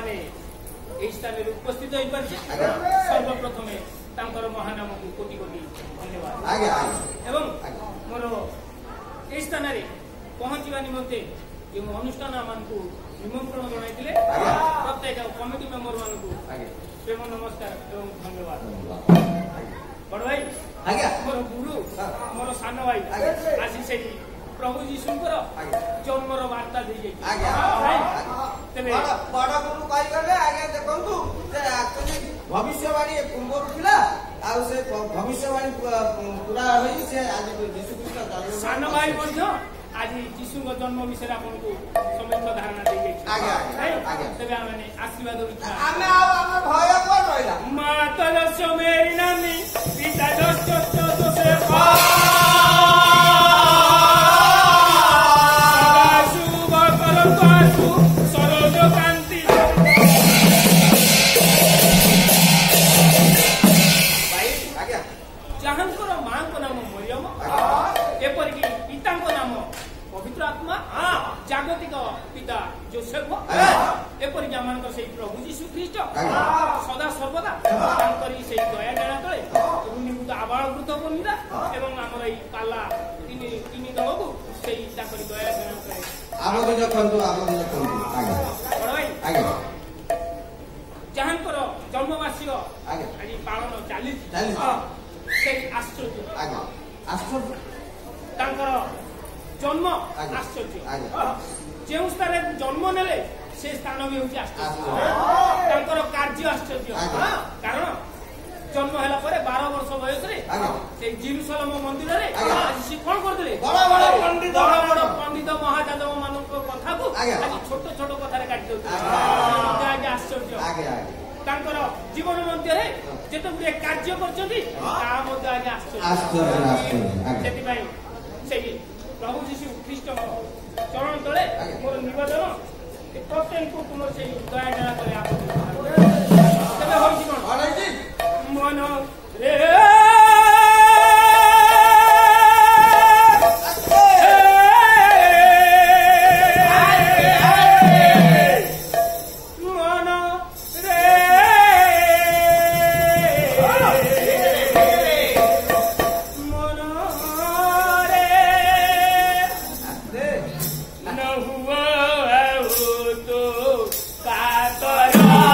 आमे एई स्थान रे उपस्थित होई परछे सर्वप्रथमे तांकर महानाम को कोटि कोटि धन्यवाद आगे एवं मोर एई स्थान रे पहुंचवा निमंते जो अनुष्ठान मानकु निमंत्रण जणाइतिले प्रत्येक कमिटी मेंबर मानकु प्रेम नमस्कार एवं धन्यवाद बड़ भाई मोर गुरु मोर सान भाई आसी से प्रभु जीशुंकर जन्मर वार्ता दे जाई तेबे बड़ गुरु कहि गले आगे देखंतु जे एक्चुअली भविष्यवाणी पूर्व थिला आ से भविष्यवाणी पूरा होई से आज जीशु ख्रीष्ट जन्म सान भाई मध्य आज जीशु जन्म विषय आपको समस्त धारणा दे जाई तेबे आमे आशीर्वाद इच्छा आमे भय कोन रहिला माता दस्य मेरी नामी पिता दस्य से जागतिक पिता जोसेफ एपरिक आम से प्रभु जीशु ख्रीष्ट सदा सर्वदा से दया डेड़ा तले निवृत्त आबाल वृद्ध बनिदा एवं आमर ये पाला तीन दल को से दया डेड़ा जहांकर जन्मवार्षिक आज पालन चली आश्चर्य जन्म आश्चर्य जो स्थान जन्म नेले से स्थान भी होची आश्चर्य कार्य आश्चर्य कारण जन्म है 12 वर्ष बयस जेरुसलम मंदिर रे से कौन करते बड़ बड़ पंडित महाजादव मान कथा को आज छोट छोट कथा काटि आश्चर्य जीवन मध्य जिते गुड़े कार्य कर प्रभु जीशु ख्रीष्ट चरण तले मोर निवेदन प्रत्येक को तुम से दया डेड़ा करे मन रे Para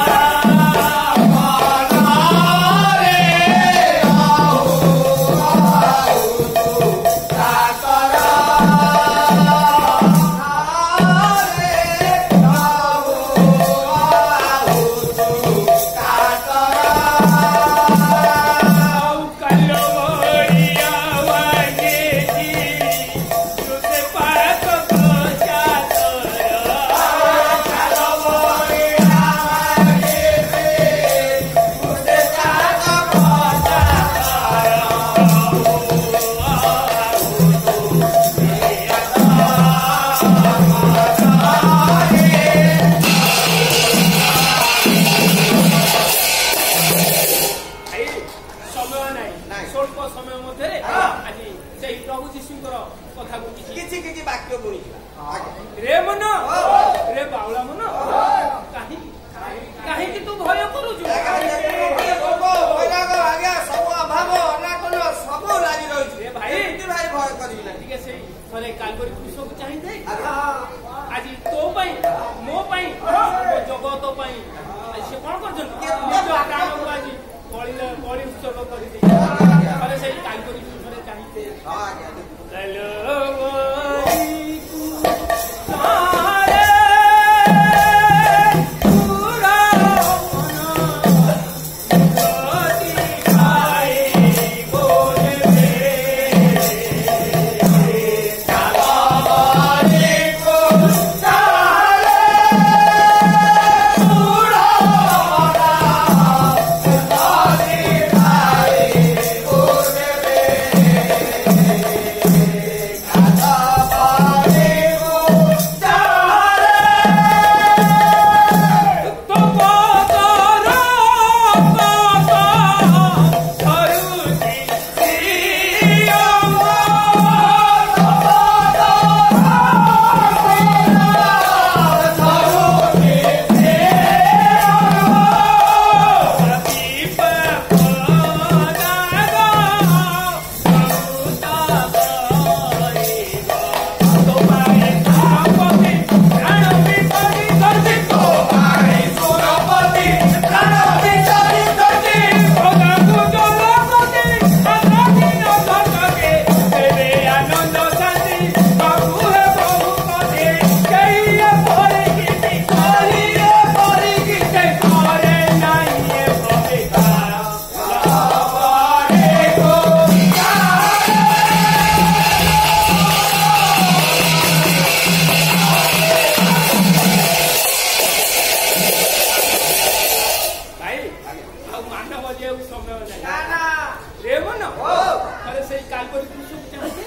समय नहीं रे मन अरे से कालपरी पुरुष को चाहते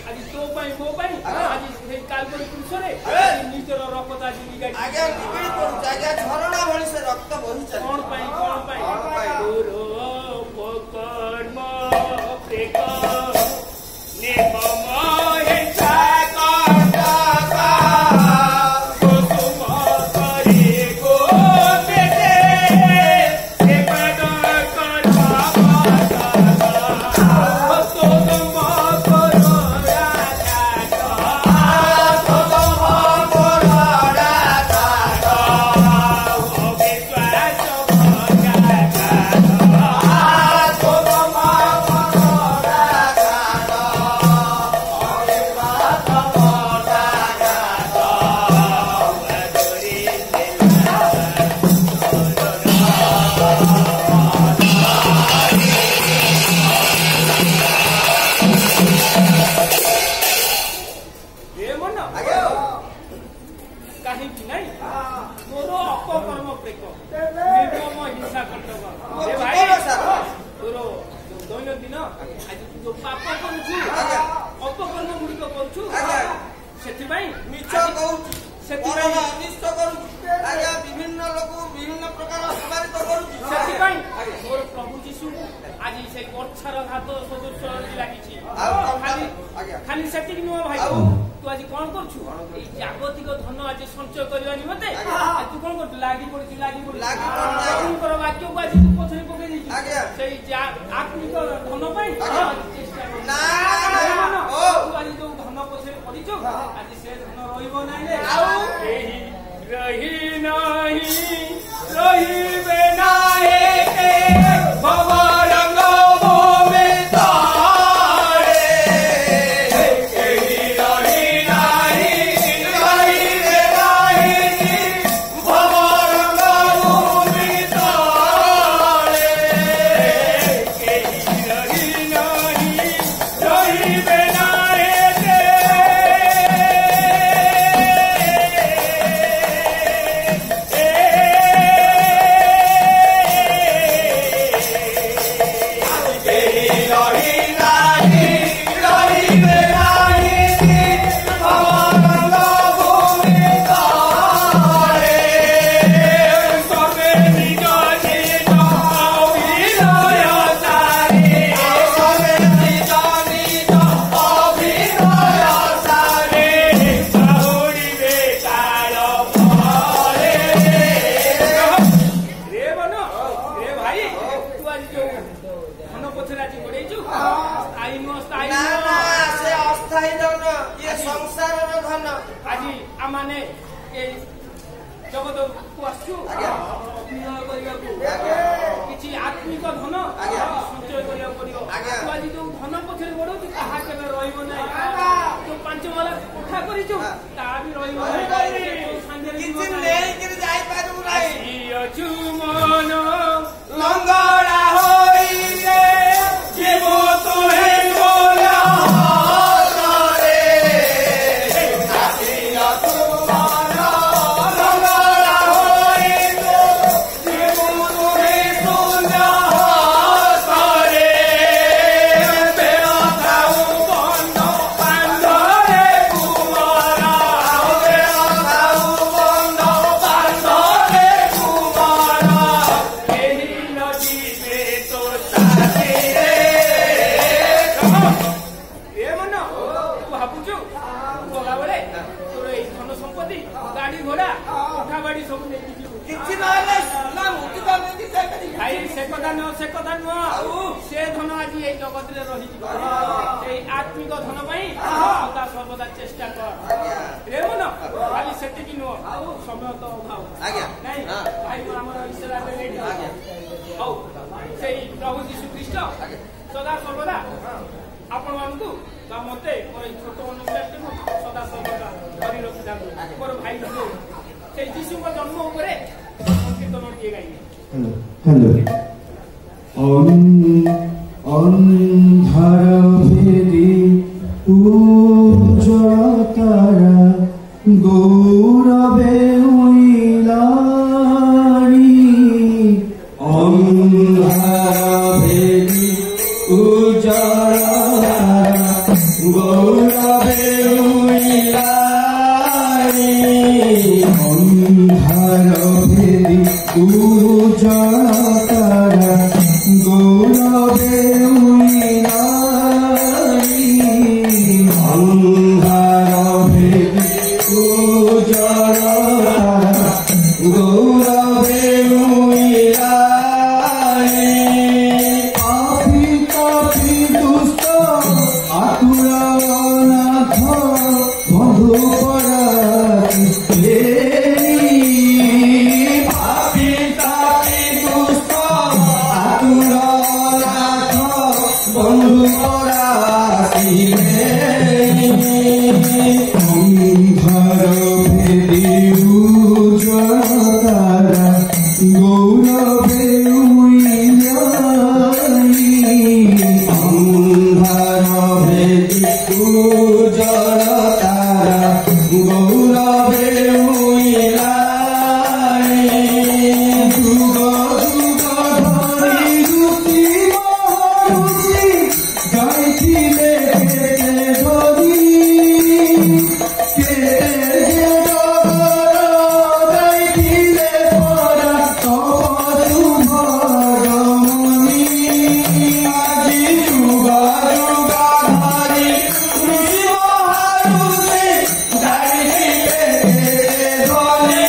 आज तो पाई मो पाई आज से कालपरी पुरुष रे निजर रक्त आज निगाड़ी आगे निगाड़ी पड़ु आगे झरना भली से रक्त बही चले कोन पाई गुरु पकर्म प्रेक नेपम हेचा खाली से नुह भाई तू आज कौन कर जागतिक धन आज संचय करवा निमते तू कौन कर लागी पड़ी वाक्य को आज तू पछरे पकई आत्मिक धन तू आज जो धन पछरे पड़ी आज से धन रहिबो नाही रही नाही भवरंग जगत को आसु किसी आत्मिक धन संचय करिया पड़ियो तू आज जो धन पछरे बड़ो ताहा केबे रहिबो नै तो पांच वाला कोठा करिछु ता भी रहिबो नै संगे किछि लेई के जाई पारु नै अछु मन लंगड़ा होइले जेबो तोहे बोला से धन आज ये जगत रही आत्मिक धन सदा सर्वदा चेष्टा कर रे मन खाली से नुह समय तो अभाव नहीं भाई से प्रभु जीशु ख्रीष्ट सदा सर्वदा आपण मानू मत छोट अनुष्ठान सदा सर्वदा धरी रखी था मोर भाई से जीशु जन्म उपर संकीर्तन किए गाइले अन्धार भेदी उज्ज्वल तारा गौरवे उइलानी अन्धार উজ্জ্বলতারা গৌরবে উইনাই অন্ধার ভেদি উজ্জ্বলতারা গৌরবে উইনাই পাপি পাপি দুষ্ট আতুর অনাথ বন্ধু পরাতি পাপি পাপি দুষ্ট আতুর অনাথ বন্ধু পরাতি অন্ধর ভেদি উজ্জ্বলতারা গৌরবে অন্ধার ভেদি উজ্জ্বলতারা গৌরবে যুগ যুগ ধরি রুচি মহারুচি গাইছিলে কেটে ধরি কেটে যে ডগর গাইছিলে পরা তব শুভ গমনি আজি যুগ যুগ ধরি রুচি মহারুচি গাইছিলে কেটে ধরি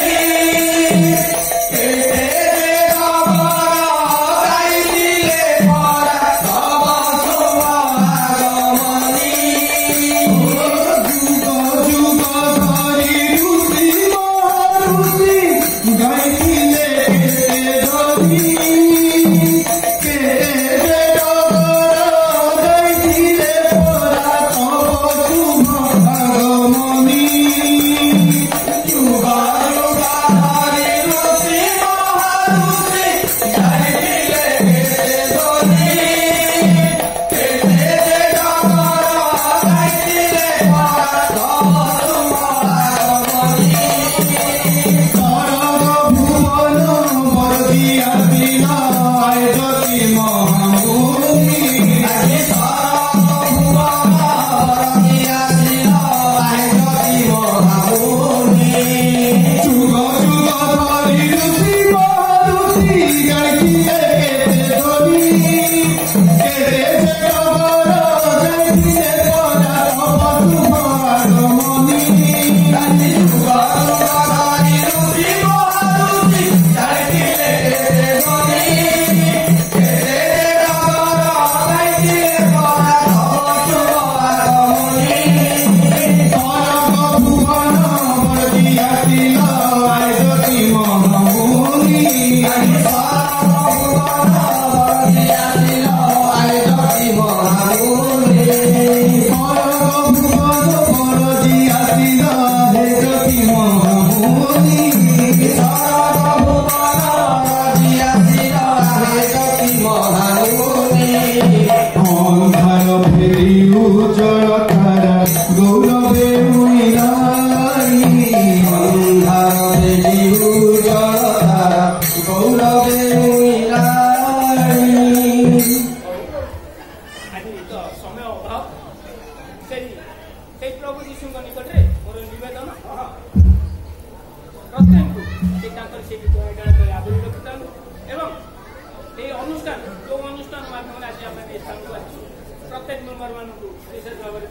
কেটে যে ডগর গাইছিলে পরা তব শুভ গমনি যুগ যুগ ধরি রুচি মহারুচি গাইছিলে কেটে ধরি কেটে যে ডগর গাইছিলে পরা তব শুভ গমনি যুগ যুগ ধরি রুচি মহারুচি গাইছিলে কেটে ধরি কেটে যে ডগর গাইছিলে পরা তব শুভ গমনি সরব ভুবন বরদিয়া দিল আয়োজতি মহামুনি সরব ভুবন বরদিয়া দিল আয়োজতি মহামুনি যুগ যুগ ধরি রুচি মহারুচি গাইছিলে কেটে ধরি কেটে যে ডগর গাইছিলে পরা তব শুভ গমনি যুগ যুগ ধরি রুচি মহারুচি গাইছিলে কেটে ধরি কেটে যে ডগর গাইছিলে পরা তব শুভ গমনি সরব ভুবন বরদিয়া দিল আয়োজতি মহামুনি সরব ভুবন বরদিয়া দিল আয়োজতি মহামুনি সরব ভুবন বরদিয়া দিল আয়োজতি মহামুনি সরব ভুবন বরদিয়া দিল আয়োজতি মহামুনি অন্ধার ভেদি উজ্জ্বলতারা গৌরবে উইনাই অন্ধার ভেদি উজ্জ্বলতারা গৌরবে উইনাই ଆଜି ତ ସମୟ ଅଭାବ ସେଇ ପ୍ରଭୁ ଯୀଶୁଙ୍କ ନିକଟରେ ମୋର ନିବେଦନ ପ୍ରତ୍ୟେକଙ୍କୁ ସେ ତାଙ୍କର ସେ ଗୀତ ଗାନ କରି ଆଦରି ରଖିଥାନ୍ତୁ ଏବଂ এই অনুষ্ঠান ଯେଉଁ ଅନୁଷ୍ଠାନ ମାଧ୍ୟମରେ ଆଜି ଆମେ ଏ ସ୍ଥାନକୁ ଆସିଛୁ ପ୍ରତ୍ୟେକ ମେମ୍ବର ମାନଙ୍କୁ ବିଶେଷ ଭାବରେ